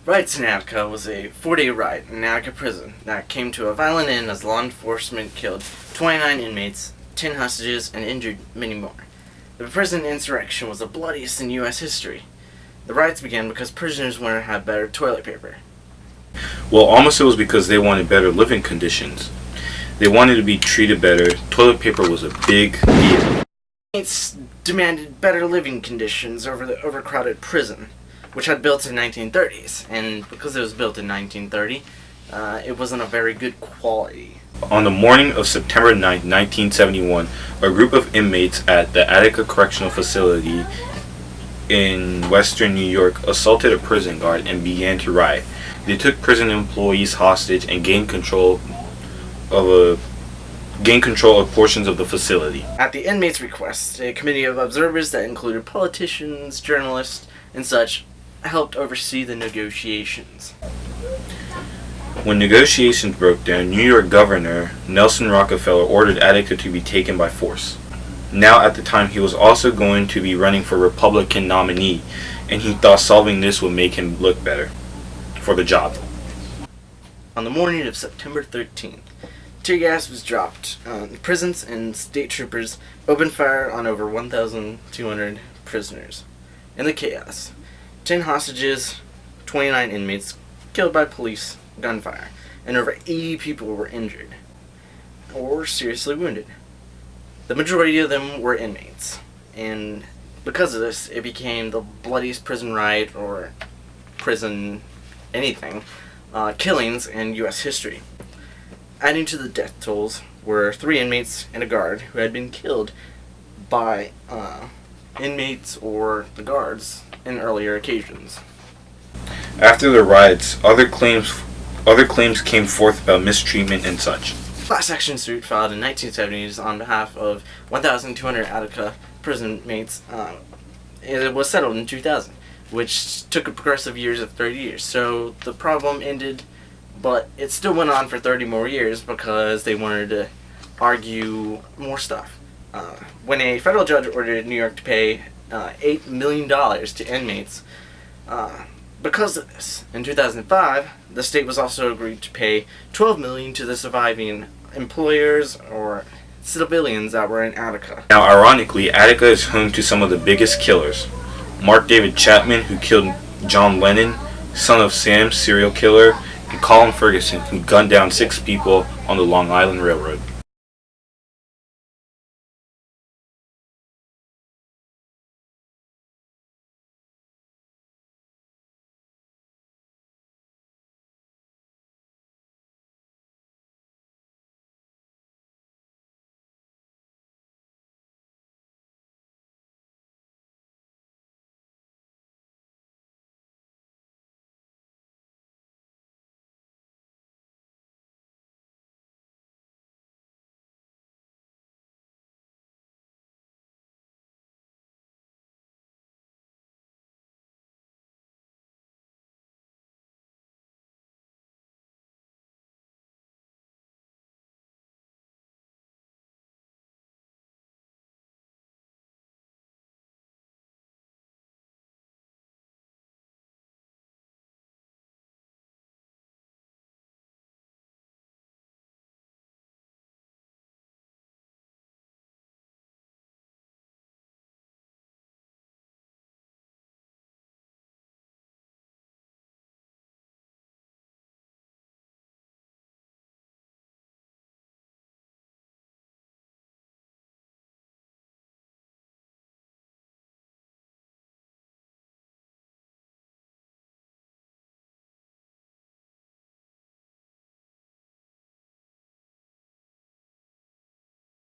Riots in Attica was a 4-day riot in Attica prison that came to a violent end as law enforcement killed 29 inmates, 10 hostages, and injured many more. The prison insurrection was the bloodiest in U.S. history. The riots began because prisoners wanted to have better toilet paper. Well, almost it was because they wanted better living conditions. They wanted to be treated better. Toilet paper was a big deal. Inmates demanded better living conditions over the overcrowded prison, which had built in the 1930s, and because it was built in 1930, it wasn't a very good quality. On the morning of September 9, 1971, a group of inmates at the Attica Correctional Facility in western New York assaulted a prison guard and began to riot. They took prison employees hostage and gained control of portions of the facility. At the inmates' request, a committee of observers that included politicians, journalists, and such helped oversee the negotiations. When negotiations broke down, New York Governor Nelson Rockefeller ordered Attica to be taken by force. Now at the time he was also going to be running for Republican nominee, and he thought solving this would make him look better for the job. On the morning of September 13th, tear gas was dropped. Prisons and state troopers opened fire on over 1,200 prisoners. In the chaos, 10 hostages, 29 inmates killed by police gunfire, and over 80 people were injured or seriously wounded. The majority of them were inmates, and because of this, it became the bloodiest prison riot or prison anything killings in U.S. history. Adding to the death tolls were 3 inmates and a guard who had been killed by inmates or the guards in earlier occasions. After the riots, other claims came forth about mistreatment and such. Class action suit filed in 1970s on behalf of 1,200 Attica prison mates. It was settled in 2000, which took a progressive years of 30 years. So the problem ended, but it still went on for 30 more years because they wanted to argue more stuff. When a federal judge ordered New York to pay $8 million to inmates because of this, in 2005, the state was also agreed to pay $12 million to the surviving employers or civilians that were in Attica. Now, ironically, Attica is home to some of the biggest killers. Mark David Chapman, who killed John Lennon, Son of Sam, serial killer, and Colin Ferguson, who gunned down 6 people on the Long Island Railroad.